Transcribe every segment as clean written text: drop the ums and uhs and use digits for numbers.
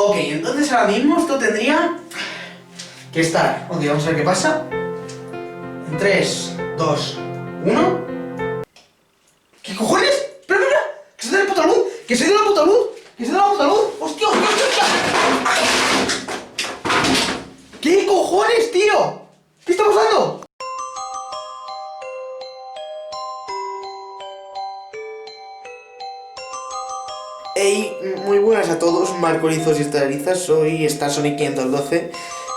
Ok, entonces ahora mismo esto tendría que estar. Ok, vamos a ver qué pasa. En 3, 2, 1. ¿Qué cojones? ¡Espera, espera! ¡Que se dé la puta luz! ¡Que se dé la puta luz! ¡Que se dé la puta luz! ¡Hostia, hostia, hostia! ¿Qué cojones, tío? ¿Qué está pasando? Hey, muy buenas a todos, Marcorizos y Estelarizas, soy StarSonic512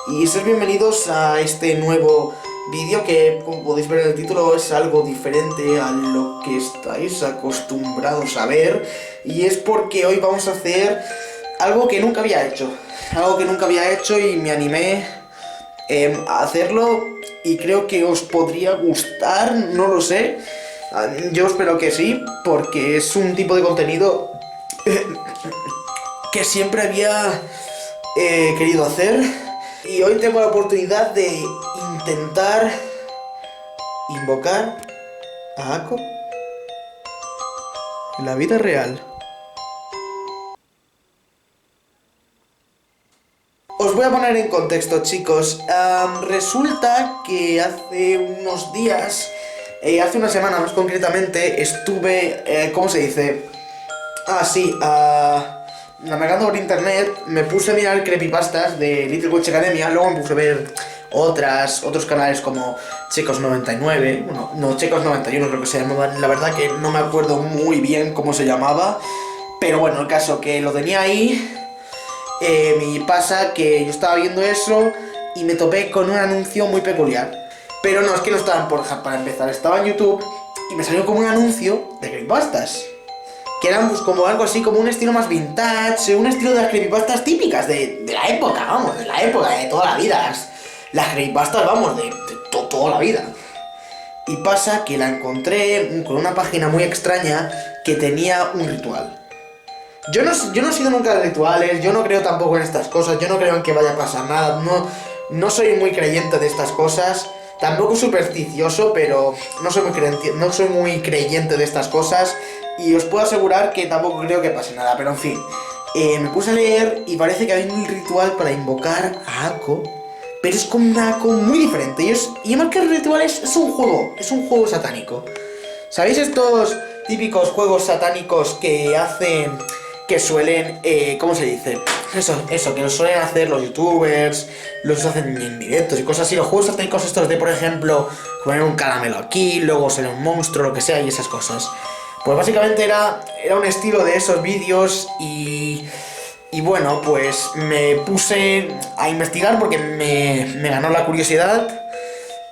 y sois bienvenidos a este nuevo vídeo que, como podéis ver en el título, es algo diferente a lo que estáis acostumbrados a ver, y es porque hoy vamos a hacer algo que nunca había hecho, y me animé a hacerlo y creo que os podría gustar, no lo sé, yo espero que sí, porque es un tipo de contenido que siempre había querido hacer, y hoy tengo la oportunidad de intentar invocar a Ako en la vida real. Os voy a poner en contexto, chicos. Resulta que hace unos días, hace una semana más concretamente, estuve, ¿cómo se dice? Navegando por internet, me puse a mirar creepypastas de Little Witch Academia, luego me puse a ver otros canales como Chicos99, no, Chicos91 creo que se llamaban, la verdad que no me acuerdo muy bien cómo se llamaba, pero bueno, el caso que lo tenía ahí, me pasa que yo estaba viendo eso y me topé con un anuncio muy peculiar, pero no, es que no estaba en Pornhub para empezar, estaba en YouTube y me salió como un anuncio de creepypastas. Que eran pues como algo así, como un estilo más vintage, un estilo de las creepypastas típicas de la época, vamos, de la época, de toda la vida. Las creepypastas, vamos, de toda la vida. Y pasa que la encontré con una página muy extraña que tenía un ritual. Yo no he sido nunca de rituales, yo no creo tampoco en estas cosas, yo no creo en que vaya a pasar nada, no soy muy creyente de estas cosas. Tampoco supersticioso, pero no soy muy creyente de estas cosas. Y os puedo asegurar que tampoco creo que pase nada, pero en fin. Me puse a leer y parece que hay un ritual para invocar a Ako, pero es con una Ako muy diferente. Y más que el ritual es un juego satánico. ¿Sabéis estos típicos juegos satánicos que hacen, que suelen, ¿cómo se dice? Eso, que lo suelen hacer los youtubers, los hacen en directos y cosas así. Los juegos satánicos estos de, por ejemplo, poner un caramelo aquí, luego sale un monstruo, lo que sea, y esas cosas. Pues básicamente era un estilo de esos vídeos y bueno, pues me puse a investigar porque me ganó la curiosidad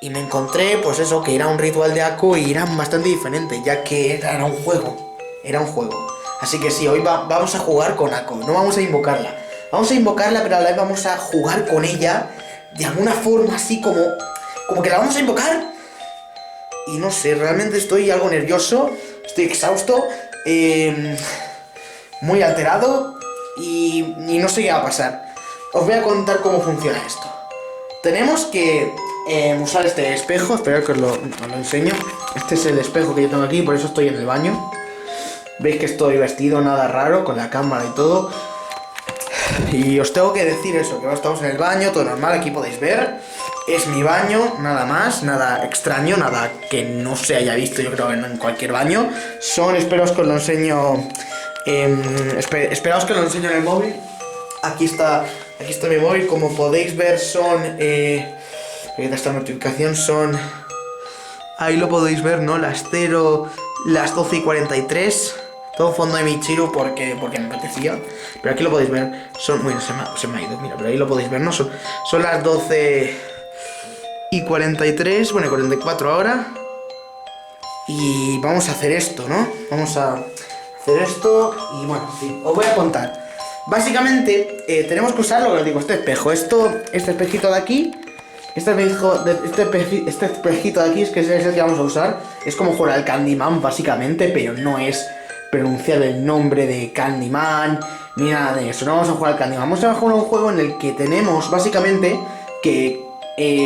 y me encontré, pues eso, que era un ritual de Ako y era bastante diferente, ya que era un juego. Así que sí, hoy vamos a jugar con Ako, no vamos a invocarla. Vamos a invocarla, pero a la vez vamos a jugar con ella de alguna forma así como que la vamos a invocar. Y no sé, realmente estoy algo nervioso, estoy exhausto, muy alterado y no sé qué va a pasar. Os voy a contar cómo funciona esto. Tenemos que usar este espejo, esperad que os lo enseño. Este es el espejo que yo tengo aquí, por eso estoy en el baño. Veis que estoy vestido, nada raro, con la cámara y todo. Y os tengo que decir eso, que ahora estamos en el baño, todo normal, aquí podéis ver. Es mi baño, nada más, nada extraño, nada que no se haya visto, yo creo, en cualquier baño. Esperaos que os lo enseño, esperaos que os lo enseño en el móvil. Aquí está mi móvil, como podéis ver esta notificación son, ahí lo podéis ver, ¿no? Las 12:43. Todo fondo de Michiru porque me apetecía. Pero aquí lo podéis ver. Bueno, se me ha ido, mira, pero ahí lo podéis ver, ¿no? Son las 12:43, bueno, 44 ahora. Y vamos a hacer esto, ¿no? Vamos a hacer esto y bueno, sí, os voy a contar. Básicamente, tenemos que usar lo que os digo, este espejo. Este espejito de aquí. Este espejito de aquí es el que vamos a usar. Es como jugar al Candyman, básicamente, pero no es pronunciar el nombre de Candyman ni nada de eso. No vamos a jugar al Candyman, vamos a jugar a un juego en el que tenemos básicamente que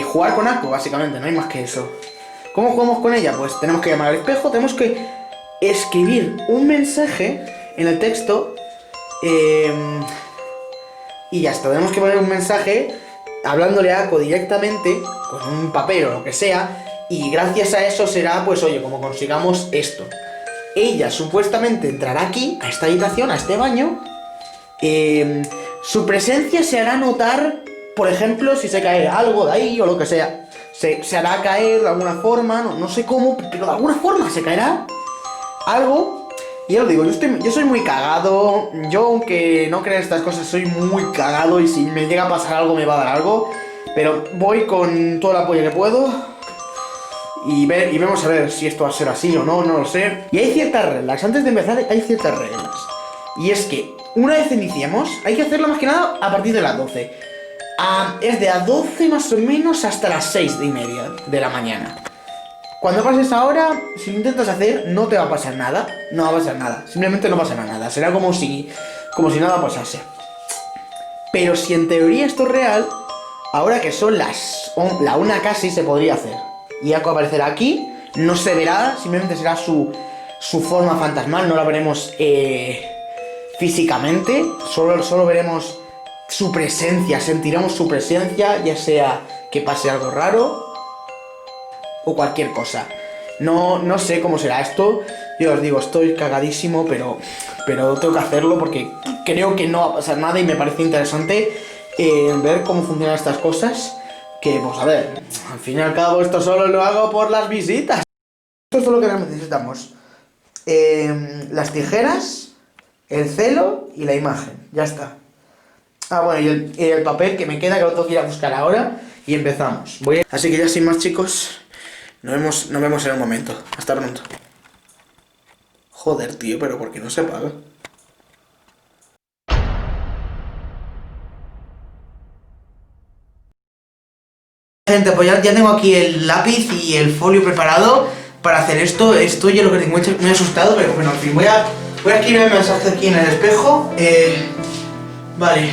jugar con Ako, básicamente, no hay más que eso. ¿Cómo jugamos con ella? Pues tenemos que llamar al espejo, tenemos que escribir un mensaje en el texto y ya está. Tenemos que poner un mensaje hablándole a Ako directamente, con un papel o lo que sea, y gracias a eso será, pues oye, como consigamos esto. Ella supuestamente entrará aquí, a esta habitación, a este baño. Su presencia se hará notar, por ejemplo, si se cae algo de ahí o lo que sea. Se hará caer de alguna forma, no sé cómo, pero de alguna forma se caerá algo. Y ya lo digo, yo soy muy cagado. Yo, aunque no crea estas cosas, soy muy cagado. Y si me llega a pasar algo, me va a dar algo. Pero voy con todo el apoyo que puedo. Y vamos a ver si esto va a ser así o no, no lo sé. Y hay ciertas reglas, antes de empezar hay ciertas reglas. Y es que, una vez iniciemos, hay que hacerlo más que nada a partir de las 12. Es de las 12 más o menos hasta las 6:30 de la mañana. Cuando pases ahora, si lo intentas hacer, no te va a pasar nada. No va a pasar nada, simplemente no pasará nada. Será como si nada pasase. Pero si en teoría esto es real, ahora que son la 1 casi, se podría hacer. Y Ako aparecerá aquí, no se verá, simplemente será su forma fantasmal, no la veremos físicamente, solo veremos su presencia, sentiremos su presencia, ya sea que pase algo raro o cualquier cosa. No sé cómo será esto, yo os digo, estoy cagadísimo, pero tengo que hacerlo porque creo que no va a pasar nada y me parece interesante ver cómo funcionan estas cosas. Que, pues a ver, al fin y al cabo esto solo lo hago por las visitas. Esto es todo lo que necesitamos. Las tijeras, el celo y la imagen. Ya está. Bueno, y el papel que me queda, que lo tengo que ir a buscar ahora. Y empezamos. Así que ya sin más, chicos, nos vemos en un momento. Hasta pronto. Joder, tío, pero ¿por qué no se apaga? Gente, pues ya tengo aquí el lápiz y el folio preparado para hacer esto. Estoy yo lo que tengo muy asustado, pero bueno, en fin, voy a escribir el mensaje aquí en el espejo. Vale.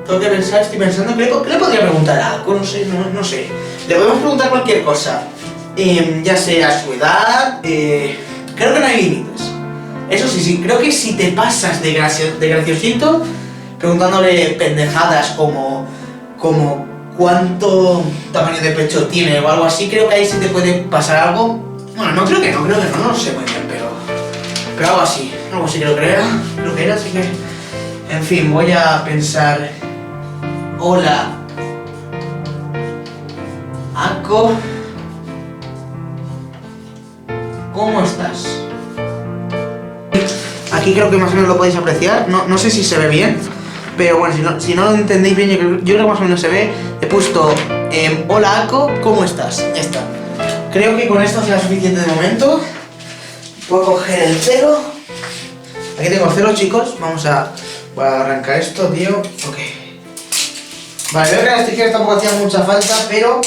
Tengo que pensar, estoy pensando, ¿qué le podría preguntar a Ako? No sé. Le podemos preguntar cualquier cosa. Ya sea su edad, creo que no hay límites. Eso sí, creo que si te pasas de graciosito, preguntándole pendejadas como cuánto tamaño de pecho tiene o algo así, creo que ahí sí te puede pasar algo. Bueno, no creo que no lo sé muy bien, pero algo así creo que era, así que, en fin, voy a pensar. Hola, Ako, ¿cómo estás? Aquí creo que más o menos lo podéis apreciar, no sé si se ve bien. Pero bueno, si no lo entendéis bien, yo creo que más o menos se ve. He puesto, hola Ako, ¿cómo estás? Ya está. Creo que con esto será suficiente de momento. Puedo coger el celo. Aquí tengo el celo, chicos. Voy a arrancar esto, tío. Ok. Vale, veo que las tijeras tampoco hacían mucha falta, pero.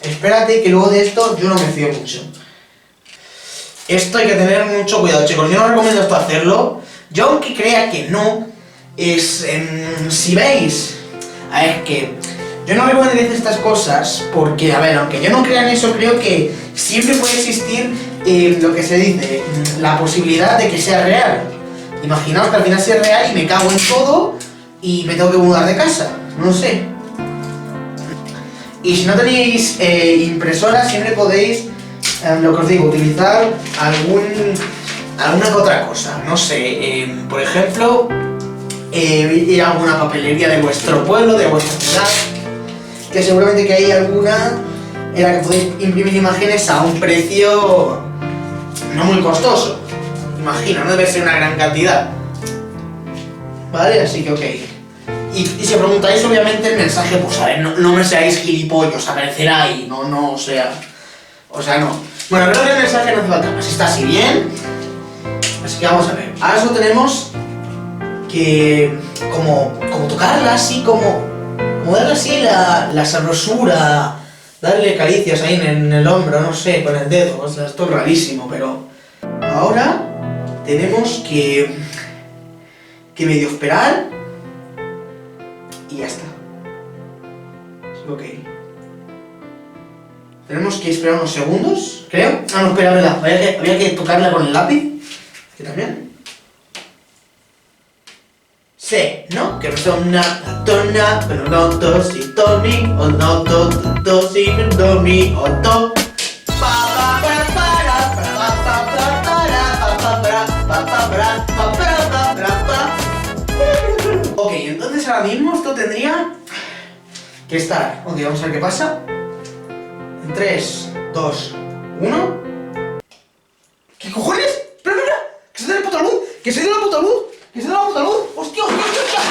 Espérate que luego de esto yo no me fío mucho. Esto hay que tener mucho cuidado, chicos. Yo no recomiendo esto hacerlo. Yo, aunque crea que no, si veis, es que yo no recomiendo hacer estas cosas porque, a ver, aunque yo no crea en eso, creo que siempre puede existir lo que se dice, la posibilidad de que sea real. Imaginaos que al final sea real y me cago en todo y me tengo que mudar de casa, no sé. Y si no tenéis impresora, siempre podéis, lo que os digo, utilizar alguna que otra cosa, no sé, por ejemplo, ir a alguna papelería de vuestro pueblo, de vuestra ciudad, que seguramente que hay alguna en la que podéis imprimir imágenes a un precio no muy costoso. Imagino, no debe ser una gran cantidad. Vale, así que ok. Y si preguntáis, obviamente el mensaje, pues a ver, no me seáis gilipollos, aparecerá ahí, no sea. O sea, no. Bueno, creo que el mensaje no hace falta más, está así bien. Así que vamos a ver. Ahora solo tenemos que como tocarla así, como darle así la sabrosura, darle caricias ahí en el hombro, no sé, con el dedo. O sea, esto es rarísimo, pero ahora tenemos que medio esperar y ya está. Ok. Tenemos que esperar unos segundos, creo. Ah, no, espera, verdad. Había que tocarla con el lápiz. Aquí también. sé, ¿no? Que resona la tona, pero no do, si, do, mi, o no do, do, si, do, mi, o do. Ok, entonces ahora mismo esto tendría que estar. Ok, vamos a ver qué pasa. En 3, 2, 1. ¿Qué cojones? ¡Espera, espera! ¡Que se dé la puta luz! ¡Que se dé la puta luz! ¡Que se dé la puta luz! ¡Hostia, hostia, hostia!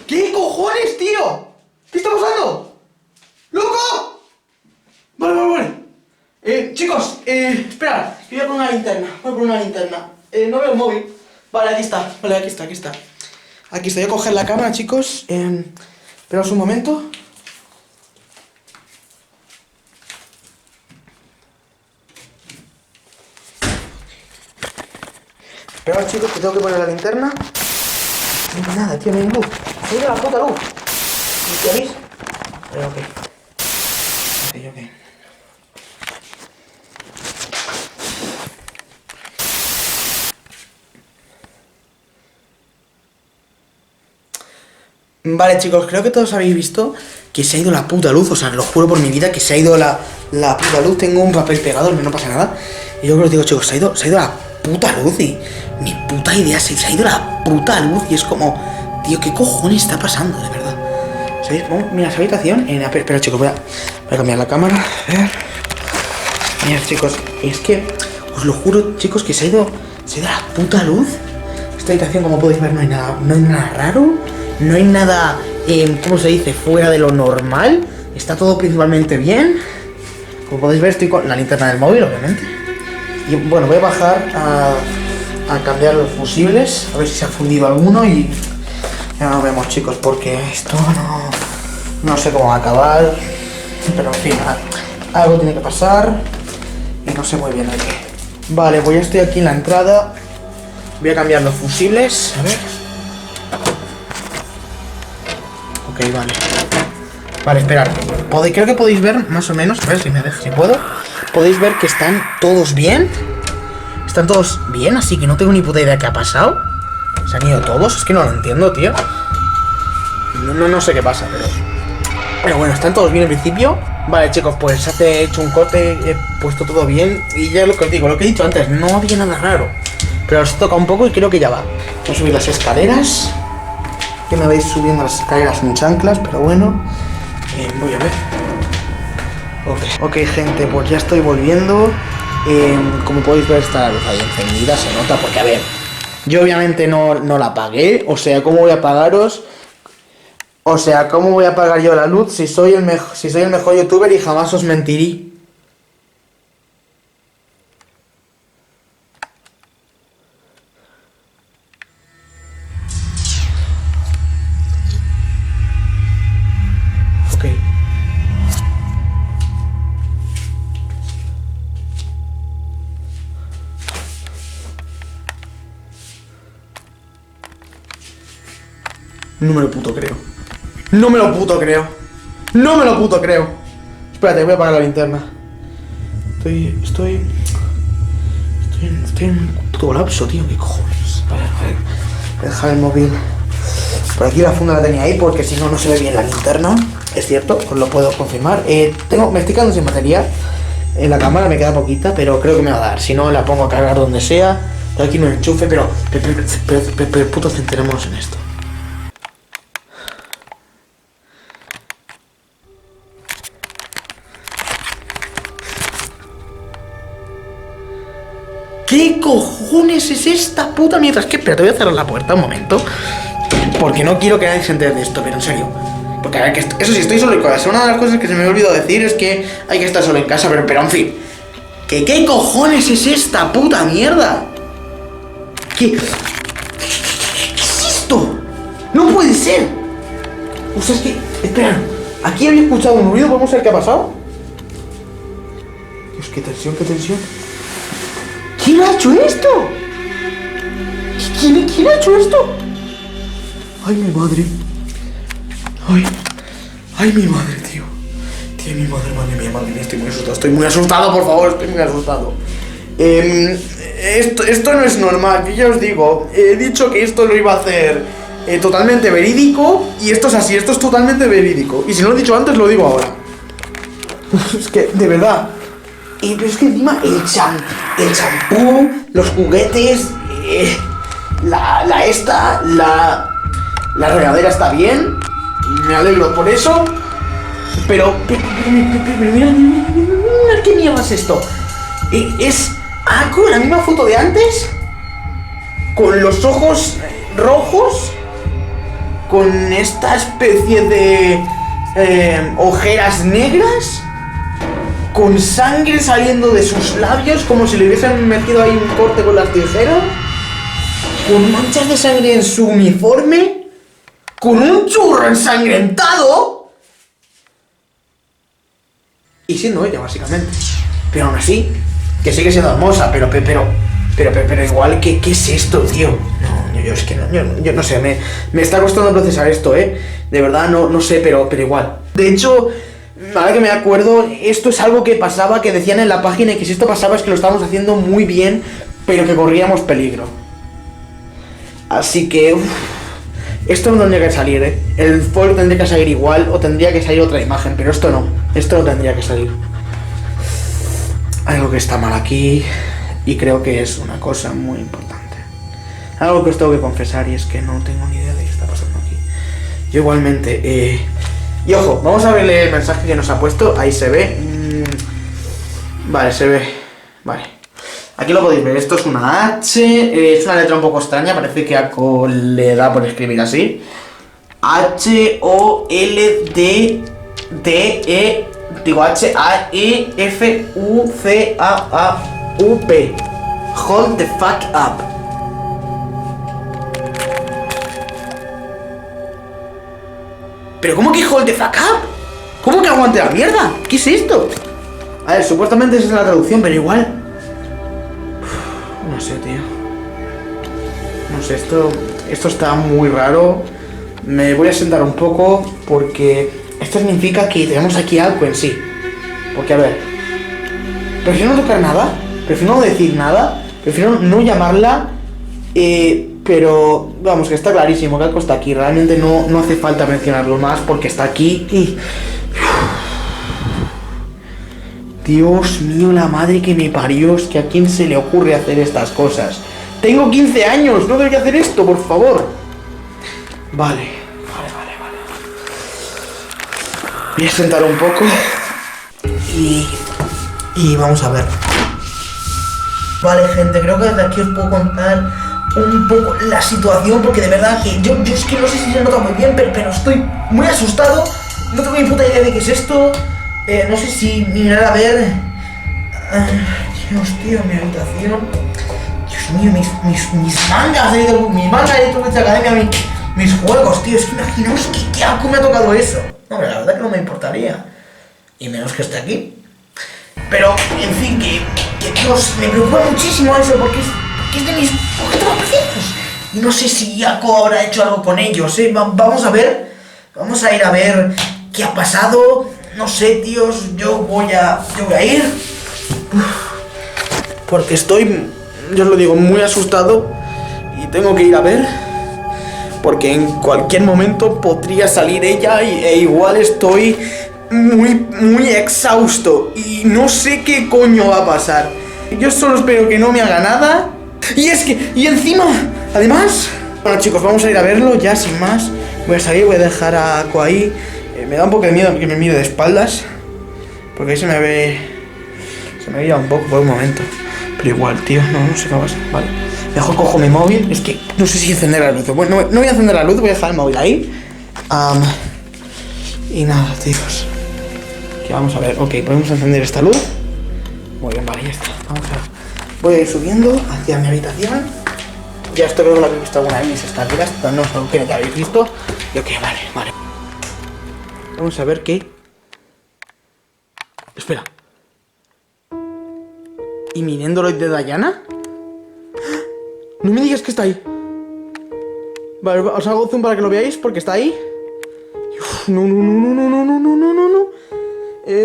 ¿Qué cojones, tío? ¿Qué está pasando? ¡Loco! Vale, vale, vale. Chicos, espera. Voy a poner una linterna. Voy a poner una linterna. No veo el móvil. Vale, aquí está. Vale, aquí está, aquí está. Aquí estoy. Voy a coger la cámara, chicos. Esperaos un momento. Esperaos, chicos, que tengo que poner la linterna. No hay nada, tío, no hay luz. Se ha ido la puta luz. ¿Me veis? Ok. Ok. Vale, chicos, creo que todos habéis visto que se ha ido la puta luz. O sea, lo juro por mi vida que se ha ido la puta luz. Tengo un papel pegado, no pasa nada. Y yo os digo, chicos, se ha ido la puta luz y ni puta idea, se ha ido la puta luz y es como, tío, ¿qué cojones está pasando, de verdad? ¿Sabéis? Mira, esa habitación, espera, chicos, voy a cambiar la cámara, a ver. Mirad, chicos, es que os lo juro, chicos, que se ha ido la puta luz. Esta habitación, como podéis ver, no hay nada raro, no hay nada, ¿cómo se dice?, fuera de lo normal. Está todo principalmente bien. Como podéis ver, estoy con la linterna del móvil, obviamente. Y bueno, voy a bajar a cambiar los fusibles, a ver si se ha fundido alguno y ya lo vemos, chicos, porque esto no sé cómo va a acabar, pero en fin, algo tiene que pasar y no sé muy bien el qué. Vale, pues ya estoy aquí en la entrada, voy a cambiar los fusibles, a ver. Ok, vale. Vale, esperad, creo que podéis ver más o menos, a ver si me deja, si puedo. Podéis ver que están todos bien. Están todos bien, así que no tengo ni puta idea qué ha pasado. Se han ido todos, es que no lo entiendo, tío. No sé qué pasa, pero bueno, están todos bien en principio. Vale, chicos, pues he hecho un corte, he puesto todo bien. Y ya lo que os digo, lo que he dicho antes, no había nada raro. Pero os toca un poco y creo que ya va. Voy a subir las escaleras. Que me vais subiendo las escaleras en chanclas, pero bueno. Voy a ver. Ok, gente, pues ya estoy volviendo. Como podéis ver, está la luz ahí encendida, se nota, porque a ver, yo obviamente no la apagué. O sea, ¿cómo voy a apagaros? O sea, ¿cómo voy a apagar yo la luz si soy el mejor youtuber y jamás os mentiré? Ok. No me lo puto creo. No me lo puto creo. No me lo puto creo. Espérate, voy a apagar la linterna. Estoy en un puto colapso, tío. ¿Qué cojones? A ver. Voy a dejar el móvil. Por aquí la funda la tenía ahí porque si no, no se ve bien la linterna. Es cierto, os lo puedo confirmar. Me estoy quedando sin batería. En la cámara me queda poquita, pero creo que me va a dar. Si no, la pongo a cargar donde sea. Tengo aquí un enchufe, pero puto, centrémonos en esto. ¿Qué cojones es esta puta mierda? Es que, espera, te voy a cerrar la puerta un momento. Porque no quiero que nadie se entere de esto, pero en serio. Porque a ver, que eso sí, estoy solo en casa. Una de las cosas que se me olvidó decir es que hay que estar solo en casa, pero en fin. ¿Qué cojones es esta puta mierda? ¿Qué es esto? ¡No puede ser! O sea, es que... Espera, aquí había escuchado un ruido, vamos a ver qué ha pasado. Dios, qué tensión. ¿Quién ha hecho esto? ¿Quién ha hecho esto? Ay, mi madre. Ay, mi madre, tío. Tío, mi madre, madre mía, estoy muy asustado, por favor, estoy muy asustado. Esto no es normal, que ya os digo. He dicho que esto lo iba a hacer totalmente verídico. Y esto es así, esto es totalmente verídico. Y si no lo he dicho antes, lo digo ahora. Es que, de verdad. Pero es que encima el champú, los juguetes, la regadera está bien. Me alegro por eso. Pero mira, ¿qué mierda es esto? Es Ako, la misma foto de antes, con los ojos rojos, con esta especie de ojeras negras, con sangre saliendo de sus labios, como si le hubiesen metido ahí un corte con las tijeras, con manchas de sangre en su uniforme, con un churro ensangrentado, y siendo ella, básicamente. Pero aún así, que sigue siendo hermosa, pero igual, ¿qué es esto, tío? No, yo no sé, me está costando procesar esto, de verdad, no sé, pero igual. De hecho, ahora que me acuerdo, esto es algo que pasaba, que decían en la página, y que si esto pasaba es que lo estábamos haciendo muy bien, pero que corríamos peligro. Así que, esto no tendría que salir, El folio tendría que salir igual, o tendría que salir otra imagen, pero esto no tendría que salir. Algo que está mal aquí, y creo que es una cosa muy importante. Algo que os tengo que confesar, y es que no tengo ni idea de qué está pasando aquí. Yo igualmente, y ojo, vamos a verle el mensaje que nos ha puesto. Ahí se ve. Vale, se ve. Vale. Aquí lo podéis ver, esto es una H, es una letra un poco extraña, parece que Ako le da por escribir así. H-O-L-D-D-E, digo H-A-E-F-U-C-A-A-U-P. Hold the fuck up. ¿Pero cómo que hold the fuck up? ¿Cómo que aguante la mierda? ¿Qué es esto? A ver, supuestamente esa es la traducción, pero igual... No sé, tío. No sé, esto está muy raro. Me voy a sentar un poco porque esto significa que tenemos aquí algo en sí. Porque, a ver, prefiero no tocar nada, prefiero no decir nada, prefiero no llamarla, pero vamos, que está clarísimo que algo está aquí. Realmente no hace falta mencionarlo más porque está aquí y... Dios mío, la madre que me parió, es que a quién se le ocurre hacer estas cosas. Tengo 15 años, no debería hacer esto, por favor. Vale. Voy a sentar un poco y vamos a ver. Vale, gente, creo que desde aquí os puedo contar un poco la situación, porque de verdad que yo es que no sé si se nota muy bien, pero estoy muy asustado. No tengo ni puta idea de qué es esto. No sé si mirar a ver... Dios, tío, mi habitación... Dios mío, mis mangas de Little Witch Academia, mis juegos, tío. Es que imaginaos que algo me ha tocado eso. Hombre, la verdad que no me importaría. Y menos que esté aquí. Pero, en fin, que Dios, me preocupa muchísimo eso, porque es de mis objetos más preciados. Y no sé si Ako habrá hecho algo con ellos, Vamos a ver. Vamos a ir a ver qué ha pasado. No sé, tíos, yo voy a ir. Porque estoy, yo os lo digo, muy asustado. Y tengo que ir a ver. Porque en cualquier momento podría salir ella e igual estoy muy exhausto. Y no sé qué coño va a pasar. Yo solo espero que no me haga nada. Y encima, además... Bueno, chicos, vamos a ir a verlo ya sin más. Voy a salir, voy a dejar a Ako ahí. Me da un poco de miedo que me mire de espaldas, porque ahí se me veía un poco por un momento. Pero igual, tío, no sé qué pasa. Vale, mejor cojo mi móvil. Es que no sé si encender la luz. Bueno, no voy a encender la luz, voy a dejar el móvil ahí. Y nada, tíos, que vamos a ver. Ok, podemos encender esta luz. Muy bien, vale, ya está. Voy a ir subiendo hacia mi habitación. Ya esto creo que lo habéis visto alguna vez, mis escaleras, pero no sé qué habéis visto. Y ok, vale. Vamos a ver qué... Espera. ¿Inminendoloid de Diana? No me digas que está ahí. Vale, os hago zoom para que lo veáis, porque está ahí. Uf, no.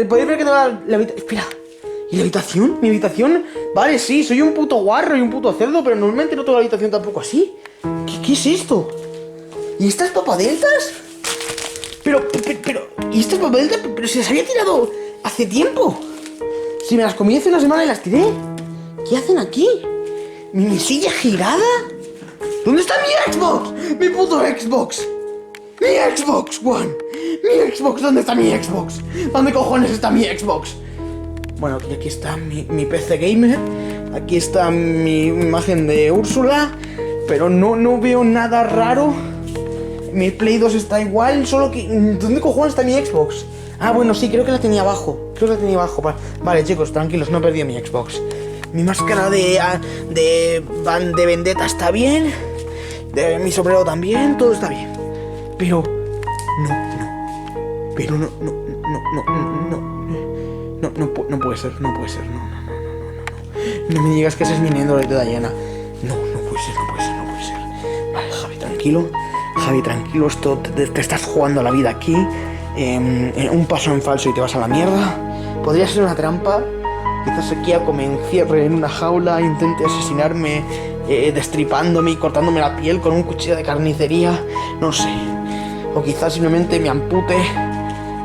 ¿Podéis ver que tengo la habitación? Espera. ¿Y la habitación? Mi habitación Vale, sí, soy un puto guarro y un puto cerdo, pero normalmente no tengo la habitación tampoco así. ¿Qué es esto? ¿Y estas papadeltas? Pero, ¿y estas papadeltas? Pero se las había tirado hace tiempo. Si me las comí hace una semana y las tiré. ¿Qué hacen aquí? ¿Mi silla girada? ¿Dónde está mi Xbox? ¡Mi puto Xbox! ¡Mi Xbox One! ¡Mi Xbox! ¿Dónde está mi Xbox? ¿Dónde cojones está mi Xbox? Bueno, aquí está mi PC gamer. Aquí está mi imagen de Úrsula. Pero no veo nada raro. Mi Play 2 está igual, solo que... ¿Dónde cojones está mi Xbox? Ah, bueno, sí, creo que la tenía abajo. Vale, chicos, tranquilos, no he perdido mi Xbox. Mi máscara de Vendetta está bien. Mi sombrero también, todo está bien. Pero... No puede ser, no. No me digas que ese es mi Nendo de Diana. No puede ser. Vale, Javi, tranquilo, esto te estás jugando la vida aquí. Un paso en falso y te vas a la mierda. Podría ser una trampa. Quizás aquí me encierre en una jaula, intente asesinarme, destripándome y cortándome la piel con un cuchillo de carnicería. No sé. O quizás simplemente me ampute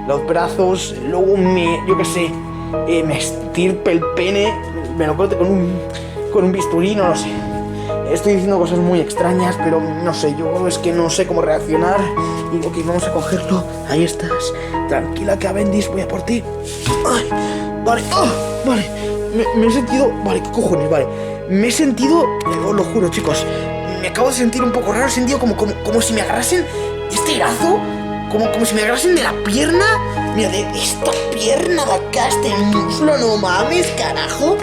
los brazos, luego me estirpe el pene, me lo corte con un bisturí, no lo sé. Estoy diciendo cosas muy extrañas, pero no sé, yo es que no sé cómo reaccionar. Y ok, vamos a cogerlo. Ahí estás. Tranquila, Cavendish, voy a por ti. Ay, vale, vale. Me he sentido... Vale, ¿qué cojones? Vale. Me he sentido... Os lo juro, chicos. Me acabo de sentir un poco raro. He sentido como si me agarrasen este brazo. Como si me agarrasen de la pierna. Mira, de esta pierna de acá, este muslo, no mames, carajo.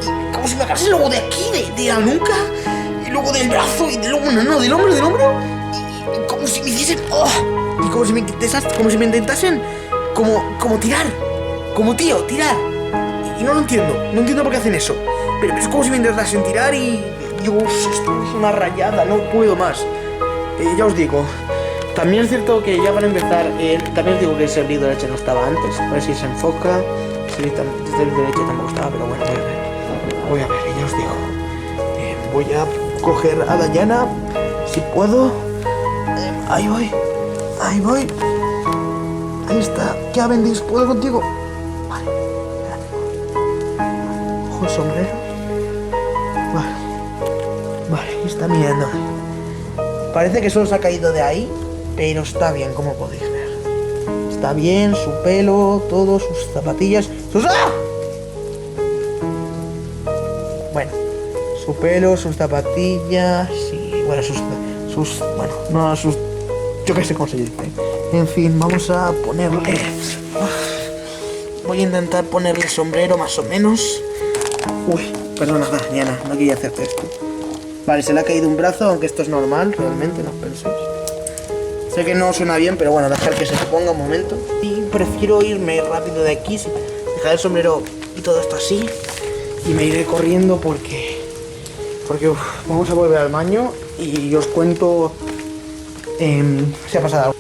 Y como si me agarrasen luego de aquí, de la nuca. Y luego del brazo, y luego, no, del hombro. Y como si me hiciesen... y como si me intentasen... Como tirar. Como tío, tirar. Y no lo entiendo. No entiendo por qué hacen eso. Pero es como si me intentasen tirar y... Dios, esto es una rayada. No puedo más. Ya os digo. También es cierto que ya para empezar... también os digo que el servidor de leche no estaba antes. A ver si se enfoca. El servidor de leche tampoco estaba, pero bueno, voy a ver, ya os digo. Voy a coger a Diana. Si puedo. Ahí voy. Ahí está. Cavendish, ¿puedo contigo? Vale, espérate. Ojo el sombrero. Vale, está mirando. Parece que solo se ha caído de ahí, pero está bien, como podéis ver. Está bien, su pelo, todo, sus zapatillas. ¡Ah! Bueno, su pelo, sus zapatillas y bueno, yo qué sé cómo se dice. En fin, vamos a ponerle... Voy a intentar ponerle sombrero más o menos. Uy, perdona, Diana, no quería hacerte esto. Vale, se le ha caído un brazo, aunque esto es normal, realmente, no penséis. Sé que no suena bien, pero bueno, dejar que se ponga un momento. Y prefiero irme rápido de aquí, dejar el sombrero y todo esto así. Y me iré corriendo porque vamos a volver al baño y os cuento si ha pasado algo.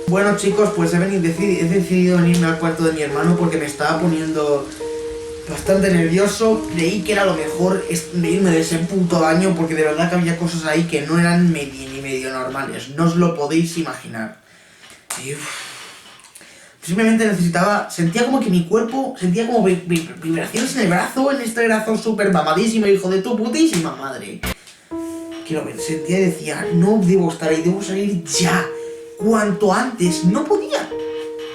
Bueno, chicos, pues he decidido venirme al cuarto de mi hermano porque me estaba poniendo bastante nervioso. Creí que era lo mejor irme de ese puto baño porque de verdad que había cosas ahí que no eran ni medio normales. No os lo podéis imaginar. Y, simplemente sentía como que mi cuerpo, sentía como vibraciones en el brazo, en este brazo súper mamadísimo, hijo de tu putísima madre. Quiero ver, sentía y decía, no debo estar ahí, debo salir ya, cuanto antes, no podía.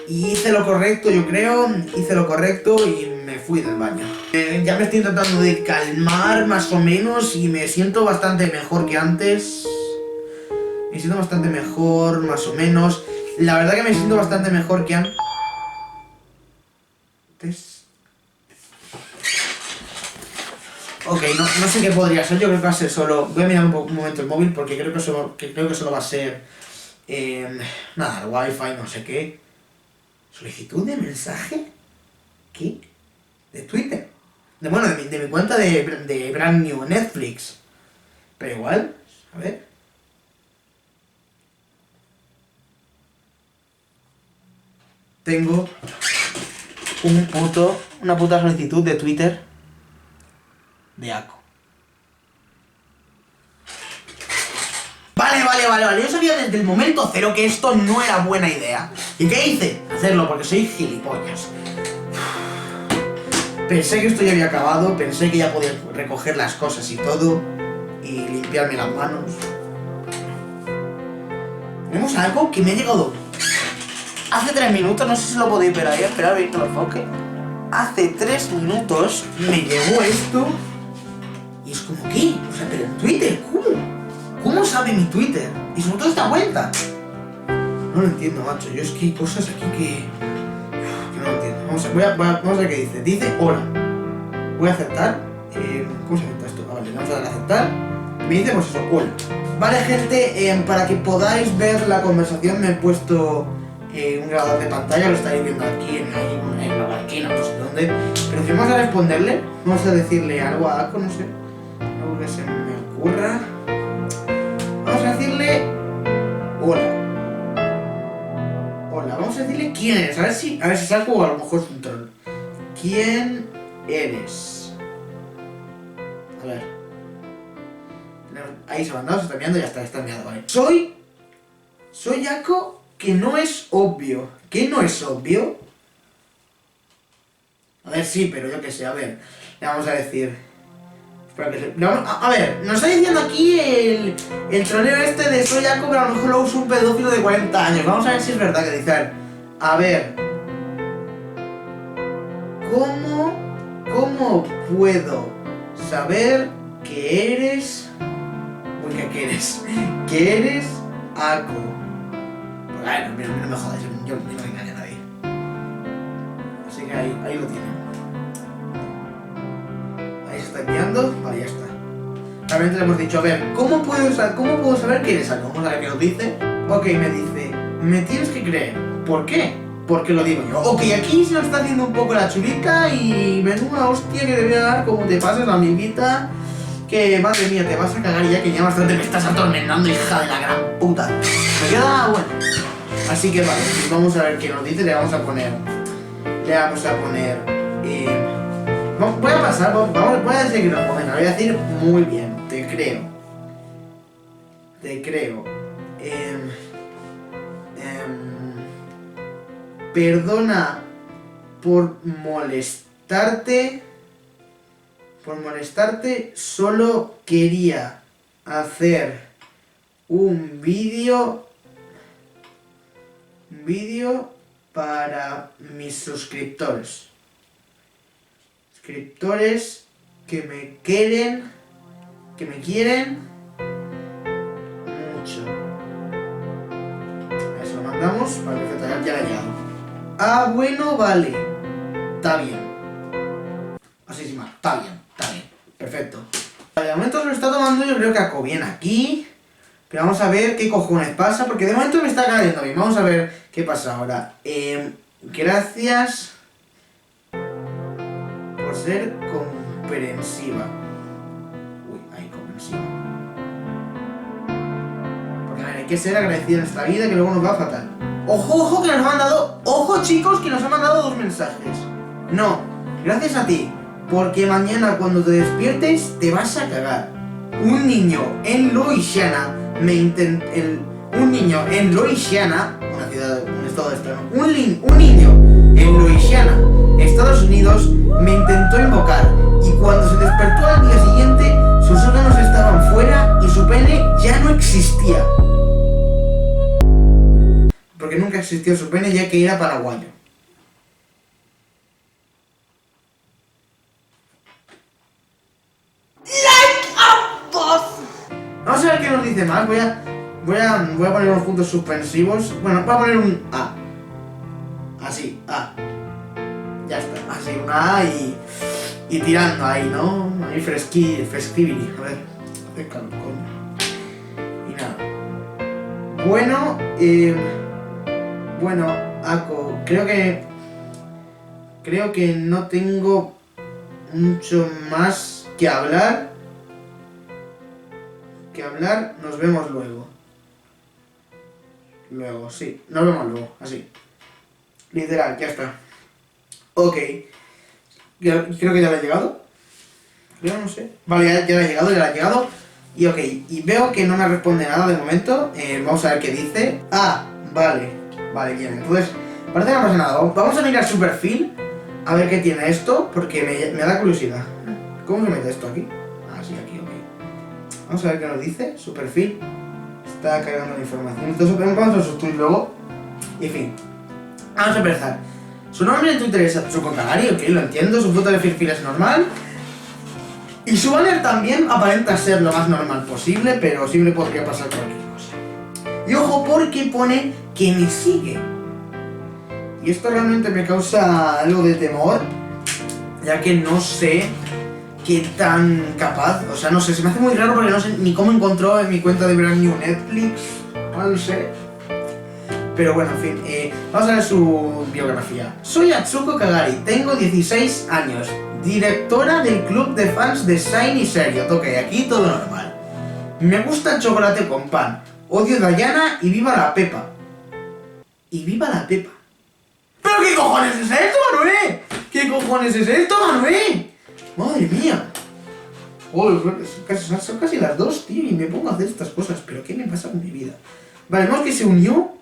Y hice lo correcto, yo creo, y me fui del baño. Ya me estoy tratando de calmar más o menos y me siento bastante mejor que antes. Me siento bastante mejor, más o menos. La verdad que me siento bastante mejor que antes. Ok, no sé qué podría ser, yo creo que va a ser solo... Voy a mirar un momento el móvil porque creo que solo va a ser... nada, el wifi, no sé qué. ¿Solicitud de mensaje? ¿Qué? ¿De Twitter? De mi cuenta de Brand New Netflix. Pero igual, a ver. Tengo una puta solicitud de Twitter de Ako. Vale. Yo sabía desde el momento cero que esto no era buena idea. ¿Y qué hice? Hacerlo porque soy gilipollas. Pensé que esto ya había acabado, pensé que ya podía recoger las cosas y todo, y limpiarme las manos. Tenemos algo que me ha llegado hace 3 minutos, no sé si lo podéis ver ahí, esperad a ver que lo enfoque. Hace 3 minutos me llegó esto, y es como, ¿qué? O sea, pero en Twitter, ¿cómo? ¿Cómo sabe mi Twitter? Y sobre todo esta vuelta. No lo entiendo, macho, yo es que hay cosas aquí que no lo entiendo. Vamos a ver qué dice. Dice hola. Voy a aceptar. ¿Cómo se acepta esto? Vale, vamos a darle a aceptar. Me dice pues eso, hola. Vale, gente, para que podáis ver la conversación me he puesto un grabador de pantalla, lo estáis viendo aquí en la barquina, no sé dónde. Pero si vamos a responderle, vamos a decirle algo a Ako, no sé. Algo que se me ocurra. Vamos a decirle hola. Vamos a decirle quién eres, a ver si salgo o a lo mejor es un troll. ¿Quién eres? A ver. Ahí se ha mandado, se está enviando, ya está enviado, vale. Soy Ako, que no es obvio. ¿Qué no es obvio? A ver, sí, pero yo qué sé, a ver. Le vamos a decir. A ver, nos está diciendo aquí el troleo este de soy Ako, pero a lo mejor lo usa un pedófilo de 40 años. Vamos a ver si es verdad que dice. A ver. ¿Cómo puedo saber que eres? Uy, ¿qué eres? Que eres Ako. Pues bueno, mira, no me jodas, yo no me engaño a nadie. Así que ahí lo tienen. Ahí se está enviando, vale, ya está. Realmente le hemos dicho, a ver, ¿cómo puedo saber que eres Ako? Vamos a ver qué nos dice. Ok, me dice, me tienes que creer. ¿Por qué? Porque lo digo yo. Ok, aquí se nos está haciendo un poco la chulita y menuda hostia que te voy a dar como te pasas la amiguita. Que madre mía, te vas a cagar ya que ya bastante me estás atormentando, hija de la gran puta. Me queda bueno. Así que vale, vamos a ver qué nos dice, le vamos a poner. Voy a pasar, voy a decir que nos pongan, voy a decir muy bien, te creo. Perdona por molestarte, solo quería hacer un vídeo para mis suscriptores que me quieren mucho. Eso lo mandamos, para que ya le ha llegado. Ah, bueno, vale. Está bien. Así sin más. Está bien. Perfecto. De momento se lo está tomando, yo creo que Ako bien aquí. Pero vamos a ver qué cojones pasa, porque de momento me está cayendo bien. Vamos a ver qué pasa ahora. Gracias por ser comprensiva. Uy, comprensiva. Porque a ver, hay que ser agradecido en esta vida, que luego nos va fatal. Ojo, que nos ha mandado. Ojo, chicos, que nos ha mandado 2 mensajes. No, gracias a ti, porque mañana cuando te despiertes te vas a cagar. Un niño en Louisiana, una ciudad, un estado externo. Un niño en Louisiana, Estados Unidos, me intentó invocar y cuando se despertó al día siguiente, sus órganos estaban fuera y su pene ya no existía. Porque nunca existió su pene, ya que era paraguayo. ¡Like a boss! Vamos a ver qué nos dice más. Voy a poner unos puntos suspensivos. Bueno, voy a poner un A. Así, A. Ya está, así, una A y tirando ahí, ¿no? Ahí fresquibili. A ver, acércalo, coño. Y nada. Bueno, Ako, creo que no tengo mucho más que hablar. Nos vemos luego. Sí, nos vemos luego, así. Literal, ya está. Ok. Creo que ya le ha llegado. Creo, no sé. Vale, ya le ha llegado. Y ok, y veo que no me responde nada de momento. Vamos a ver qué dice. Ah, vale. Vale, bien. Entonces, parece que no pasa nada. Vamos a mirar su perfil. A ver qué tiene esto, porque me da curiosidad. ¿Cómo se mete esto aquí? Ah, sí, aquí, ok. Vamos a ver qué nos dice. Su perfil. Está cargando la información. Entonces, vamos a su tweet luego. Y en fin. Vamos a empezar. Su nombre en Twitter es Atsuko Kagari, ok, lo entiendo. Su foto de perfil es normal. Y su banner también aparenta ser lo más normal posible, pero siempre podría pasar cualquier cosa. Y ojo, porque pone que me sigue. Y esto realmente me causa algo de temor, ya que no sé qué tan capaz, o sea, no sé, se me hace muy raro porque no sé ni cómo encontró en mi cuenta de Brand New Netflix, no lo sé. Pero bueno, en fin, vamos a ver su biografía. Soy Atsuko Kagari, tengo 16 años, directora del club de fans de Shiny Seriot. Ok, aquí todo normal. Me gusta el chocolate con pan, odio Diana y viva la Pepa. Y viva la Pepa. ¿Pero qué cojones es esto, Manuel? ¿Qué cojones es esto, Manuel? Madre mía. Joder, son casi las 2, tío, y me pongo a hacer estas cosas. ¿Pero qué me pasa con mi vida? Vale, vemos que se unió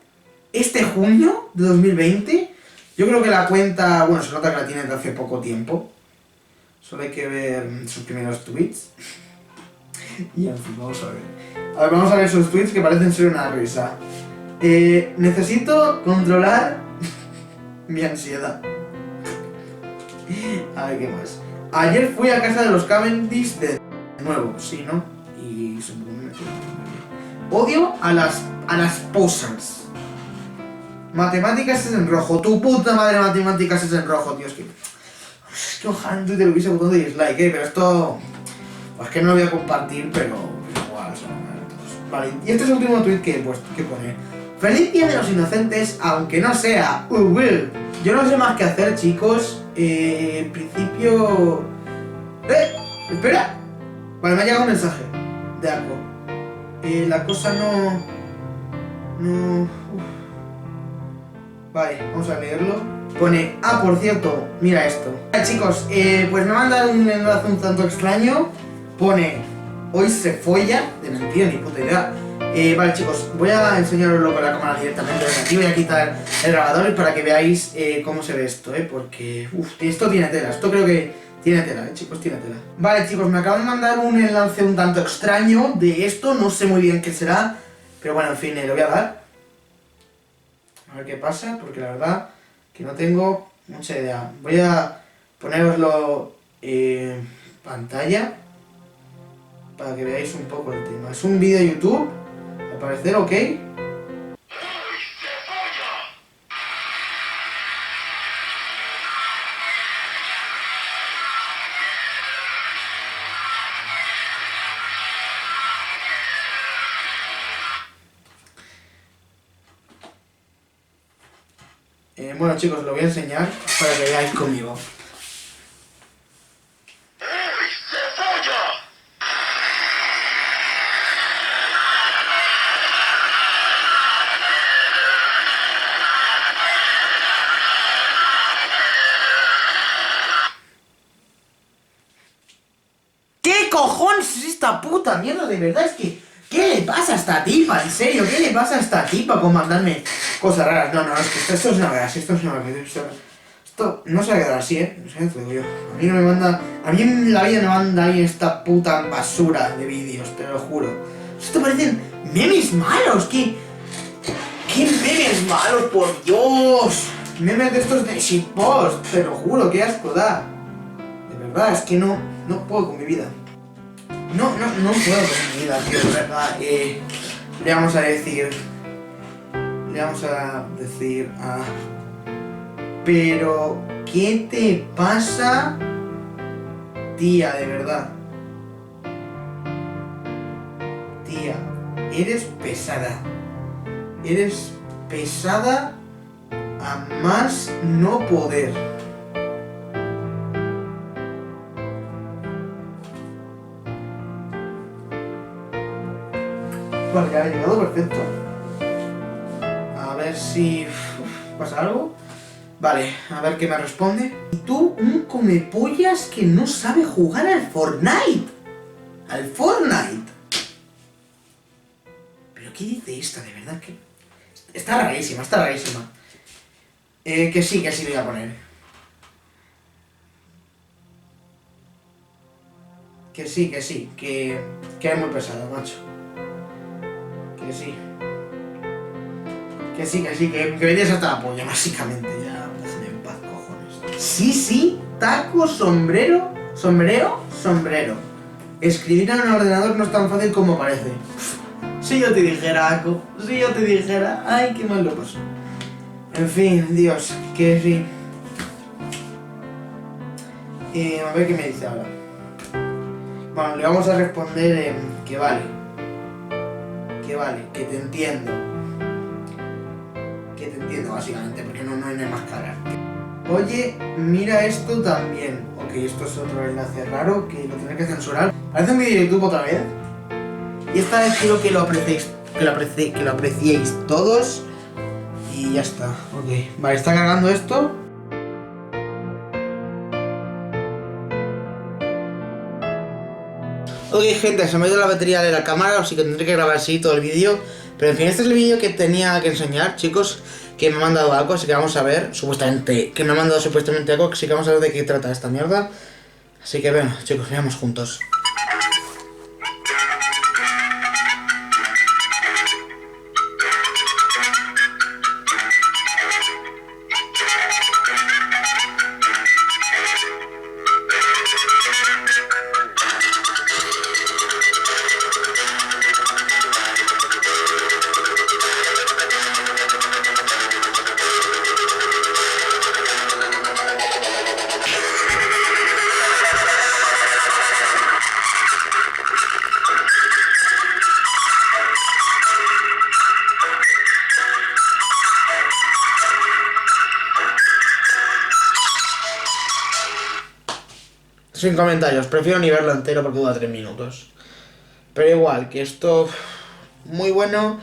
este junio de 2020. Yo creo que la cuenta, bueno, se nota que la tiene desde hace poco tiempo. Solo hay que ver sus primeros tweets. Y en fin, vamos a ver. A ver, vamos a ver sus tweets que parecen ser una risa. Necesito controlar mi ansiedad. A ver, ¿qué más? Ayer fui a casa de los Cavendish de nuevo, sí, ¿no? Y se me odio a las posers. Matemáticas es en rojo. Tu puta madre, matemáticas es en rojo, tío. Es que ojalá en Twitter hubiese botón de dislike, pero esto... Pues que no lo voy a compartir, pero igual, o sea, vale. Y este es el último tweet que he puesto, que pone: Feliz Día de los Inocentes, aunque no sea Yo no sé más qué hacer, chicos. En principio... ¡Espera! Vale, me ha llegado un mensaje de algo. La cosa no... Vale, vamos a leerlo. Pone, por cierto, mira esto. Vale, chicos, pues me mandan un enlace un tanto extraño. Pone, hoy se folla. De mentira, ni puta idea. Vale, chicos, voy a enseñaroslo con la cámara directamente desde aquí. Voy a quitar el grabador para que veáis cómo se ve esto, porque esto tiene tela. Esto creo que tiene tela, chicos, tiene tela. Vale, chicos, me acaban de mandar un enlace un tanto extraño de esto. No sé muy bien qué será, pero bueno, en fin, lo voy a dar. A ver qué pasa, porque la verdad que no tengo mucha idea. Voy a poneroslo en pantalla para que veáis un poco el tema. Es un vídeo de YouTube, al parecer, ok. Bueno, chicos, lo voy a enseñar para que veáis conmigo. ¿Qué cojones es esta puta mierda? De verdad, es que... ¿Qué le pasa a esta tipa? En serio, ¿qué le pasa a esta tipa con mandarme cosas raras? No, es que esto es una verdad, esto es una verdad. Esto no se va a quedar así, no sé, te digo yo. A mí no me manda... A mí en la vida me manda alguien esta puta basura de vídeos, te lo juro. Esto parecen memes malos, ¿qué memes malos, por Dios? Memes de estos de shitpost, te lo juro, qué asco da. De verdad, es que no puedo con mi vida. No puedo con mi vida, tío, de verdad. Le vamos a decir... Pero, ¿qué te pasa, tía, de verdad? Tía, eres pesada. Eres pesada a más no poder. Vale, ya ha llegado, perfecto. A ver si... ¿pasa algo? Vale, a ver qué me responde. Y tú, un comepollas que no sabe jugar al Fortnite. ¡Al Fortnite! ¿Pero qué dice esta? De verdad que... Está rarísima, está rarísima. Que sí le voy a poner. Que sí, que es muy pesado, macho. Que sí. Que venías hasta la polla, básicamente. Ya, déjame en paz, cojones. Sí, taco, sombrero. Escribir en un ordenador no es tan fácil como parece. Si yo te dijera, Ako, ay, qué mal lo paso. En fin, Dios, que sí. A ver qué me dice ahora. Bueno, le vamos a responder que vale, que te entiendo. Que te entiendo, básicamente, porque no hay más cara. Oye, mira esto también. Ok, esto es otro enlace raro que lo tendré que censurar. Parece un vídeo de YouTube otra vez. Y esta vez quiero que lo apreciéis todos. Y ya está. Ok, vale, está cargando esto. Ok, gente, se me ha ido la batería de la cámara, así que tendré que grabar así todo el vídeo. Pero en fin, este es el vídeo que tenía que enseñar, chicos, que me ha mandado algo, así que vamos a ver, supuestamente algo, así que vamos a ver de qué trata esta mierda. Así que bueno, chicos, veamos juntos. Sin comentarios, prefiero ni verlo entero porque dura 3 minutos. Pero igual, que esto... Muy bueno.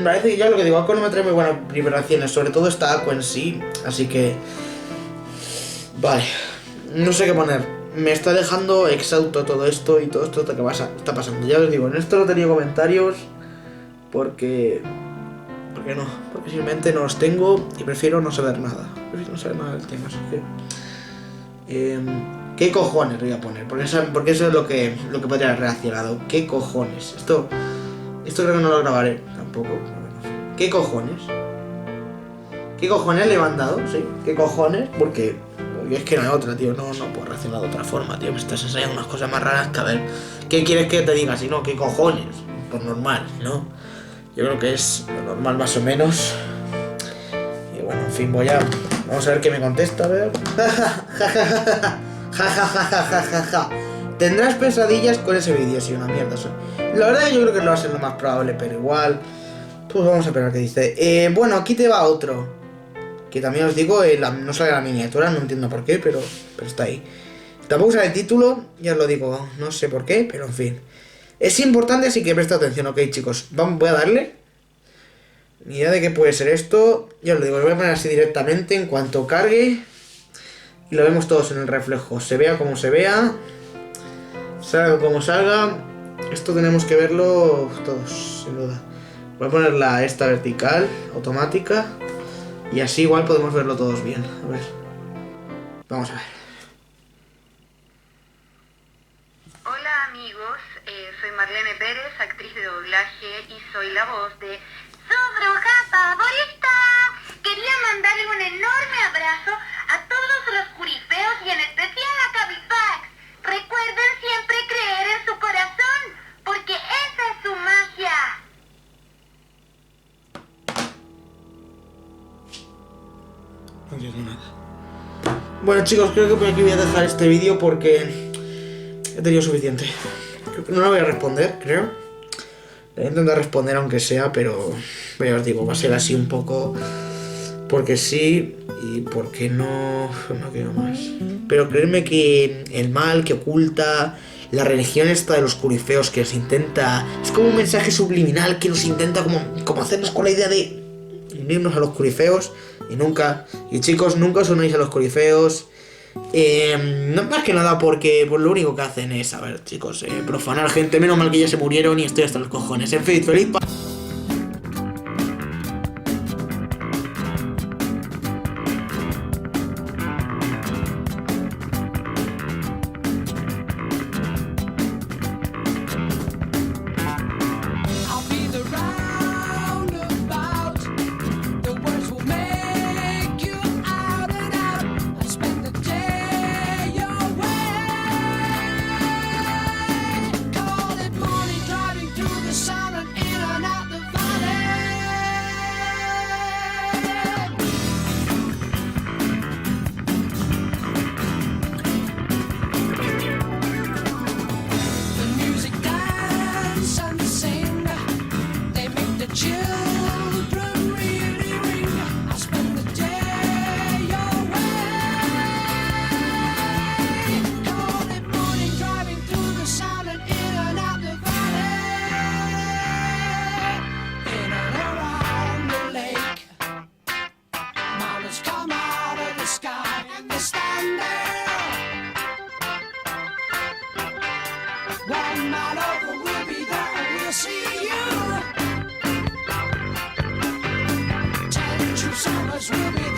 Parece que ya lo que digo, Ako no me trae muy buenas vibraciones, sobre todo está Ako en sí, así que... Vale, no sé qué poner. Me está dejando exhausto todo esto y todo esto que está pasando. Ya os digo, en esto no tenía comentarios porque... Porque simplemente no los tengo y prefiero no saber nada. Prefiero no saber nada del tema, así que... ¿Qué cojones voy a poner? Porque eso es lo que podría haber reaccionado. ¿Qué cojones? Esto creo que no lo grabaré tampoco. ¿Qué cojones? ¿Qué cojones le han dado? Sí, ¿qué cojones? Porque es que no hay otra, tío. No puedo reaccionar de otra forma, tío. Me estás enseñando unas cosas más raras que a ver. ¿Qué quieres que te diga? Si no, ¿qué cojones? Pues normal, ¿no? Yo creo que es lo normal más o menos. Y bueno, en fin, vamos a ver qué me contesta, a ver. Ja. Tendrás pesadillas con ese vídeo, sí, una mierda eso. La verdad yo creo que no va a ser lo más probable, pero igual. Pues vamos a ver qué dice. Bueno, aquí te va otro. Que también os digo, no sale la miniatura, no entiendo por qué, pero está ahí. Tampoco sale el título, ya os lo digo, no sé por qué, pero en fin. Es importante, así que presta atención, ok, chicos. Voy a darle. Ni idea de qué puede ser esto. Ya os lo digo, lo voy a poner así directamente en cuanto cargue. Y lo vemos todos en el reflejo. Se vea como se vea. Salga como salga. Esto tenemos que verlo todos, sin duda. Voy a poner esta vertical, automática. Y así igual podemos verlo todos bien. A ver. Vamos a ver. Hola amigos, soy Marlene Pérez, actriz de doblaje y soy la voz de su bruja favorita. Quería mandarle un enorme abrazo a todos los curifeos y en especial a Cabipax. Recuerden siempre creer en su corazón, porque esa es su magia. No entiendo nada. Bueno chicos, creo que por aquí voy a dejar este vídeo porque he tenido suficiente. Creo que no lo voy a responder, creo. Le voy a intentar responder aunque sea, pero ya os digo, va a ser así un poco porque sí y porque no quiero más. Pero creedme que el mal que oculta la religión esta de los curifeos que nos intenta... Es como un mensaje subliminal que nos intenta como hacernos con la idea de unirnos a los corifeos y chicos, nunca os unáis a los corifeos. No más que nada porque pues, lo único que hacen es, a ver chicos, profanar gente, menos mal que ya se murieron y estoy hasta los cojones. En fin, feliz One night over, we'll be there and we'll see you. 10 true summers will be there.